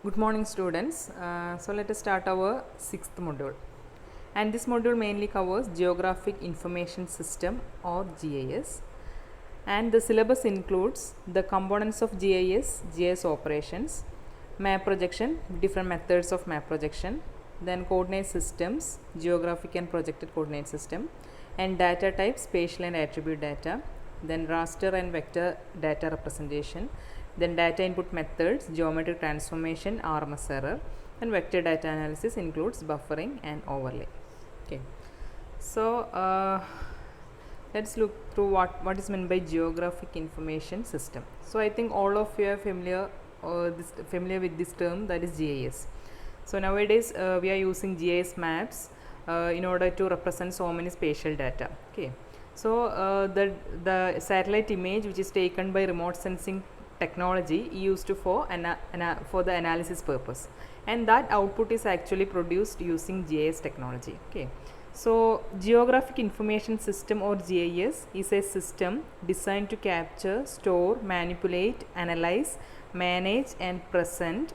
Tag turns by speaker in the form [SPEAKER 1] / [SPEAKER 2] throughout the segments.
[SPEAKER 1] Good morning, students. So let us start our sixth module. And this module mainly covers Geographic Information System or GIS. And the syllabus includes the components of GIS operations, map projection, different methods of map projection, then coordinate systems, geographic and projected coordinate system, and data types, spatial and attribute data, then raster and vector data representation, then data input methods, geometric transformation, RMS error, and vector data analysis includes buffering and overlay. Okay, so let's look through what is meant by geographic information system. So I think all of you are familiar with this term, that is GIS. So nowadays we are using GIS maps in order to represent so many spatial data. Okay, so the satellite image which is taken by remote sensing technology used for the analysis purpose, and that output is actually produced using GIS technology. Okay, so geographic information system or GIS is a system designed to capture, store, manipulate, analyze, manage and present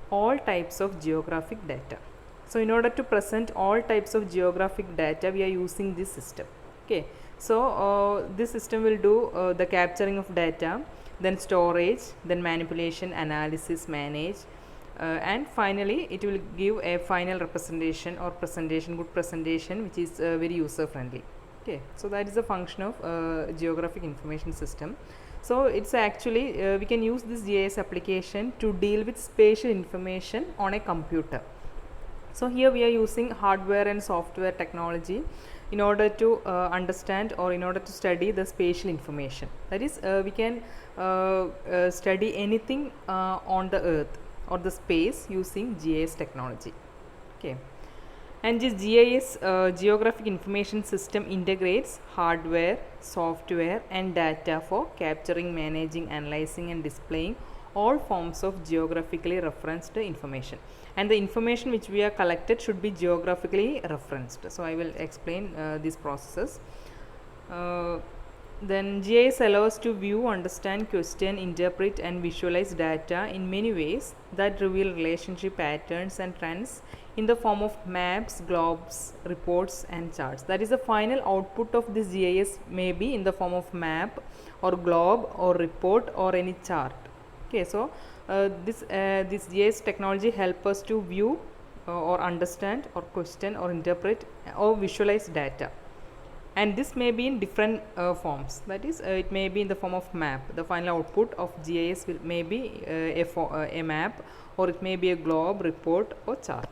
[SPEAKER 1] all types of geographic data. So in order to present all types of geographic data, we are using this system. Okay, so this system will do the capturing of data, then storage, then manipulation, analysis, manage, and finally it will give a final representation or good presentation which is very user friendly. Okay, so that is the function of geographic information system. So it's actually we can use this GIS application to deal with spatial information on a computer. So here we are using hardware and software technology in order to understand or in order to study the spatial information. That is, we can study anything on the earth or the space using GIS technology. Okay, and this GIS geographic information system integrates hardware, software and data for capturing, managing, analyzing and displaying all forms of geographically referenced information, and the information which we are collected should be geographically referenced. So I will explain these processes. Then GIS allows to view, understand, question, interpret and visualize data in many ways that reveal relationship patterns and trends in the form of maps, globes, reports and charts. That is, the final output of this GIS may be in the form of map or globe or report or any chart. Okay, so this GIS technology help us to view or understand or question or interpret or visualize data, and this may be in different forms. That is, it may be in the form of map. The final output of GIS may be a map, or it may be a globe, report or chart.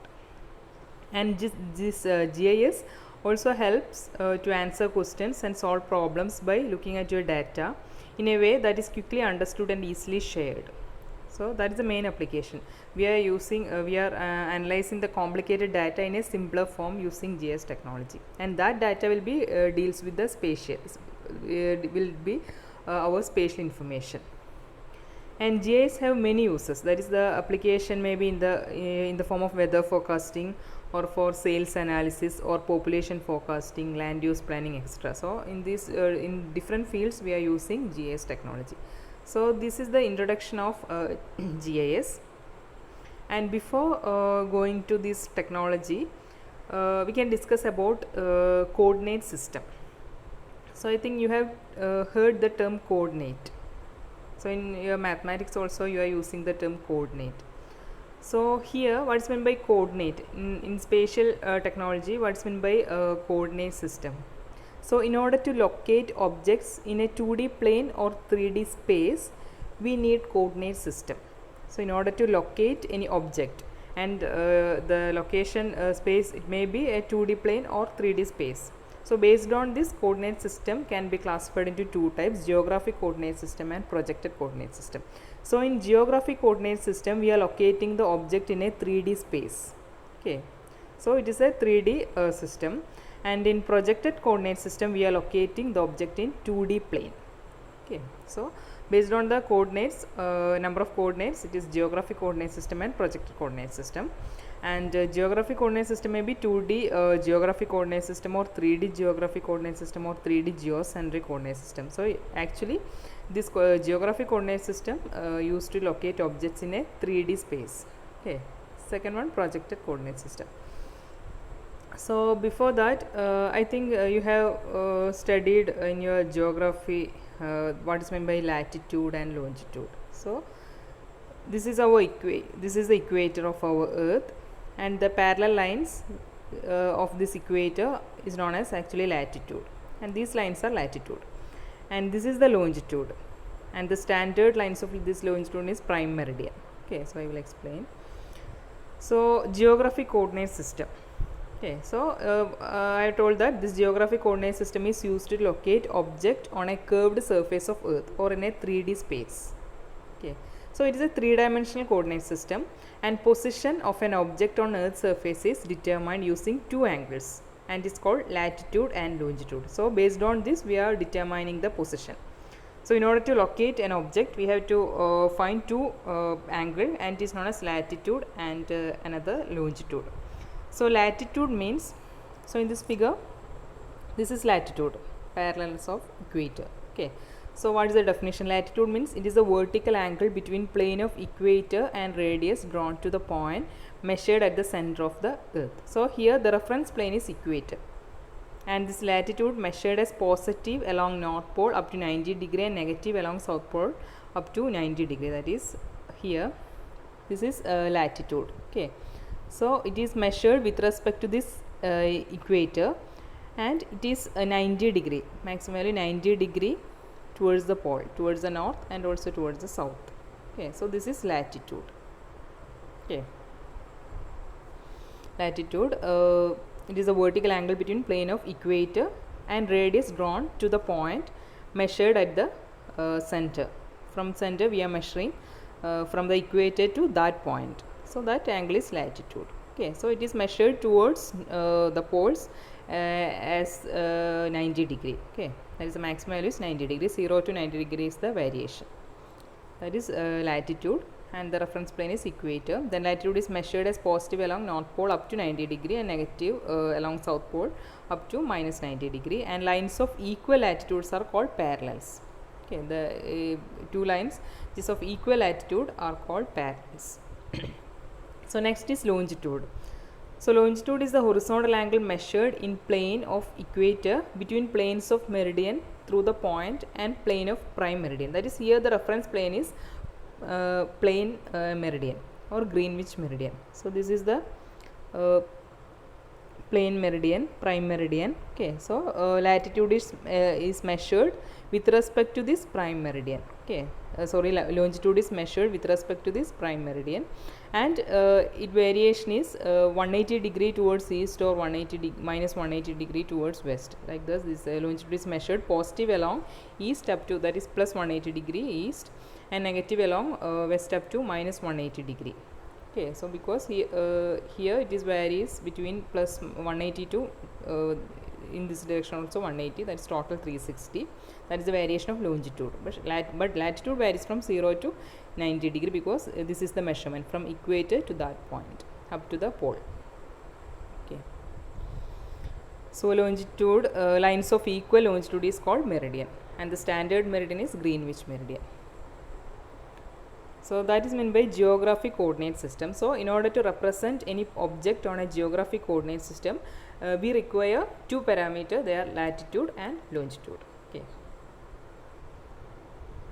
[SPEAKER 1] And this GIS also helps to answer questions and solve problems by looking at your data in a way that is quickly understood and easily shared. So that is the main application. We are using analyzing the complicated data in a simpler form using GIS technology, and that data will be deals with the spatial will be our spatial information. And GIS have many uses. That is, the application may be in the form of weather forecasting, or for sales analysis, or population forecasting, land use planning, etc. So in this in different fields we are using GIS technology. So this is the introduction of GIS. And before going to this technology, we can discuss about coordinate system. So I think you have heard the term coordinate. So in your mathematics also you are using the term coordinate. So here, what is meant by coordinate in spatial technology? What is meant by coordinate system? So in order to locate objects in a 2D plane or 3D space, we need coordinate system. So in order to locate any object, and the location space, it may be a 2D plane or 3D space. So based on this, coordinate system can be classified into two types: geographic coordinate system and projected coordinate system. So in geographic coordinate system, we are locating the object in a 3D space. Okay, so it is a 3D system. And in projected coordinate system, we are locating the object in 2D plane. Okay, so based on the coordinates, number of coordinates, it is geographic coordinate system and projected coordinate system. And geographic coordinate system may be 2D geographic coordinate system, or 3D geographic coordinate system, or 3D geocentric coordinate system. So actually this geographic coordinate system used to locate objects in a 3D space. Okay, second one, projected coordinate system. So before that, I think you have studied in your geography what is meant by latitude and longitude. So this is our this is the equator of our Earth, and the parallel lines of this equator is known as actually latitude, and these lines are latitude, and this is the longitude, and the standard lines of this longitude is prime meridian. Okay, so I will explain. So geographic coordinate system. Okay, so I told that this geographic coordinate system is used to locate object on a curved surface of Earth or in a 3D space. Okay, so it is a three-dimensional coordinate system, and position of an object on Earth's surface is determined using two angles, and it's called latitude and longitude. So based on this, we are determining the position. So in order to locate an object, we have to find two angle, and it is known as latitude and another longitude. So latitude means, so in this figure, this is latitude, parallels of equator. Okay, so what is the definition? Latitude means it is a vertical angle between plane of equator and radius drawn to the point measured at the center of the Earth. So here the reference plane is equator, and this latitude measured as positive along north pole up to 90 degree and negative along south pole up to 90 degree. That is here, this is latitude. Okay, so it is measured with respect to this equator, and it is 90 degree, maximally 90 degree towards the pole, towards the north and also towards the south. Okay, so this is latitude. Okay, latitude, it is a vertical angle between plane of equator and radius drawn to the point measured at the center. From center we are measuring from the equator to that point. So that angle is latitude. Okay, so it is measured towards the poles as 90 degree. Okay, that is the maximum value is 90 degree. 0 to 90 degree is the variation. That is latitude, and the reference plane is equator. Then latitude is measured as positive along north pole up to 90 degree and negative along south pole up to minus 90 degree, and lines of equal latitudes are called parallels. Okay, the two lines which is of equal latitude are called parallels. So next is longitude. So longitude is the horizontal angle measured in plane of equator between planes of meridian through the point and plane of prime meridian. That is, here the reference plane is plane meridian or Greenwich meridian. So this is the plane meridian, prime meridian. Okay, so latitude is measured with respect to this prime meridian. Okay, longitude is measured with respect to this prime meridian, and its variation is 180 degree towards east or minus 180 degree towards west. Like this, this longitude is measured positive along east up to, that is, plus 180 degree east, and negative along west up to minus 180 degree. Okay, so because here it is varies between plus 180 to in this direction also 180, that is total 360. That is the variation of longitude. But latitude varies from 0 to 90 degree because this is the measurement from equator to that point up to the pole. Okay, so longitude, lines of equal longitude is called meridian, and the standard meridian is Greenwich meridian. So that is meant by geographic coordinate system. So in order to represent any object on a geographic coordinate system, we require two parameters. They are latitude and longitude. Okay,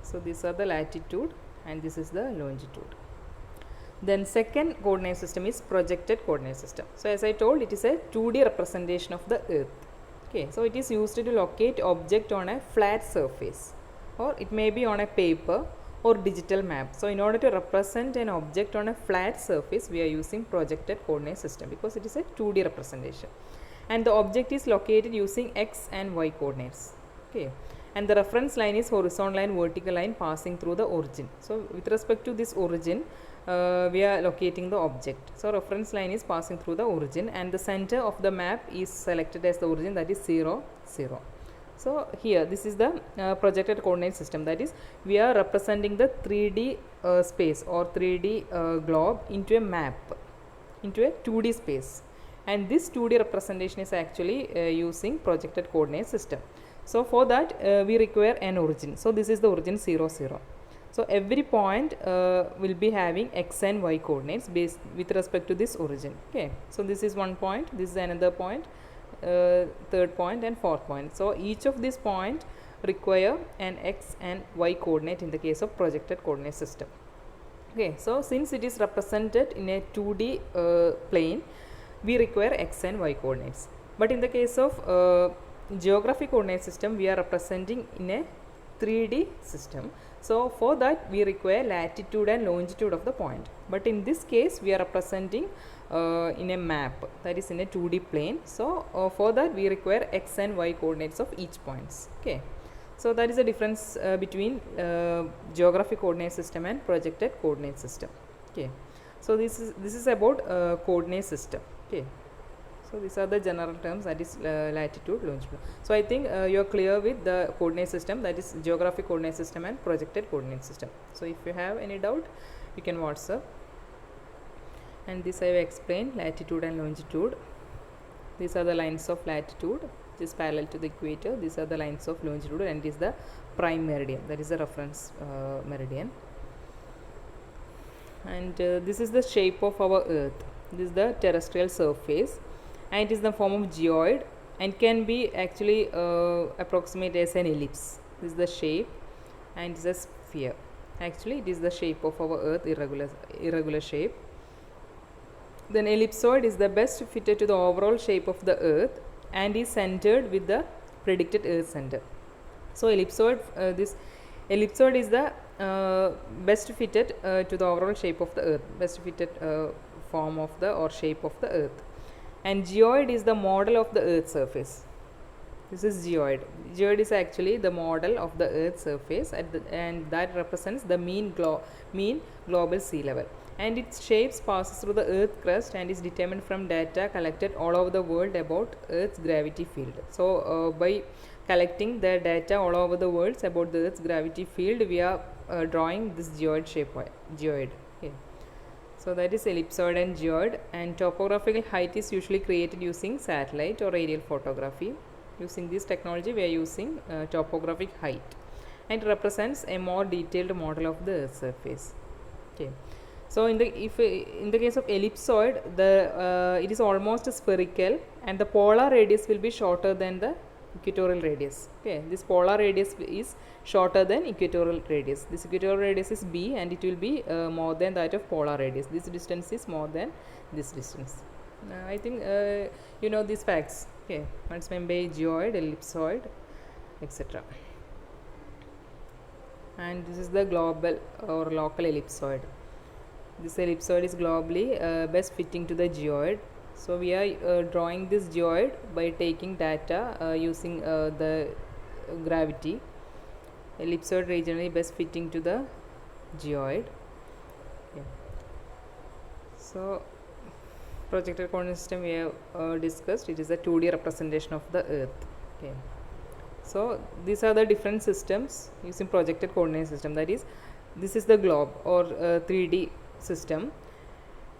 [SPEAKER 1] so these are the latitude and this is the longitude. Then second coordinate system is projected coordinate system. So as I told, it is a 2D representation of the Earth. Okay, so it is used to locate object on a flat surface, or it may be on a paper or digital map. So in order to represent an object on a flat surface, we are using projected coordinate system because it is a 2D representation, and the object is located using x and y coordinates. Okay, and the reference line is horizontal line, vertical line passing through the origin. So with respect to this origin, we are locating the object. So reference line is passing through the origin, and the center of the map is selected as the origin, that is 0, 0. So here this is the projected coordinate system, that is, we are representing the 3D space or 3D globe into a map, into a 2D space, and this 2D representation is actually using projected coordinate system. So for that we require an origin. So this is the origin 0, 0. So every point will be having x and y coordinates based with respect to this origin. Okay, so this is one point, this is another point, third point and fourth point. So each of these point require an x and y coordinate in the case of projected coordinate system. Okay, so since it is represented in a 2D plane, we require x and y coordinates. But in the case of geographic coordinate system, we are representing in a 3D system. So for that we require latitude and longitude of the point. But in this case we are representing in a map, that is in a 2D plane. So for that we require x and y coordinates of each points. Okay. So that is the difference between geographic coordinate system and projected coordinate system. Okay. So this is about coordinate system. Okay. So these are the general terms, that is latitude, longitude. So I think you are clear with the coordinate system, that is geographic coordinate system and projected coordinate system. So if you have any doubt, you can WhatsApp. And this I have explained, latitude and longitude. These are the lines of latitude, which is parallel to the equator. These are the lines of longitude, and this is the prime meridian, that is the reference meridian. And this is the shape of our earth. This is the terrestrial surface, and it is the form of geoid and can be actually approximated as an ellipse. This is the shape, and it is a sphere. Actually it is the shape of our earth, irregular shape. Then ellipsoid is the best fitted to the overall shape of the earth and is centered with the predicted earth center. So ellipsoid, this ellipsoid is the best fitted to the overall shape of the earth, best fitted form of the or shape of the earth. And geoid is the model of the earth surface. This is geoid. Geoid is actually the model of the earth surface, and that represents the mean global sea level. And its shapes passes through the earth crust and is determined from data collected all over the world about earth's gravity field. So by collecting the data all over the world about the earth's gravity field, we are drawing this geoid shape, geoid. Okay. So that is ellipsoid and geoid. And topographical height is usually created using satellite or aerial photography. Using this technology we are using topographic height, and it represents a more detailed model of the earth surface. Okay. So in the case of ellipsoid, it is almost spherical, and the polar radius will be shorter than the equatorial radius. Okay, this polar radius is shorter than equatorial radius. This equatorial radius is b, and it will be more than that of polar radius. This distance is more than this distance. I think you know these facts. Okay, what's meant by geoid, ellipsoid, etc. And this is the global or local ellipsoid. This ellipsoid is globally best fitting to the geoid. So we are drawing this geoid by taking data using the gravity. Ellipsoid regionally best fitting to the geoid. Okay. So projected coordinate system we have discussed. It is a 2D representation of the earth. Okay. So these are the different systems using projected coordinate system. That is, this is the globe or 3D system,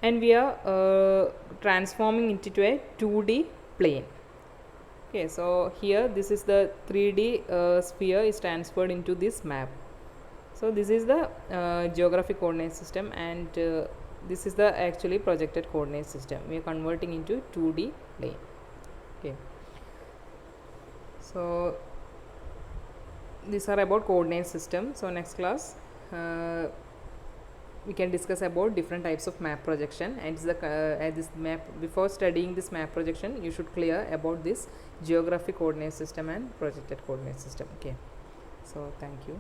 [SPEAKER 1] and we are transforming it into a 2D plane. Okay, so here this is the 3D sphere is transferred into this map. So this is the geographic coordinate system, and this is the actually projected coordinate system. We are converting into 2D plane. Okay. So these are about coordinate system. So next class we can discuss about different types of map projection, and this map, before studying this map projection you should clear about this geographic coordinate system and projected coordinate system. Okay, so thank you.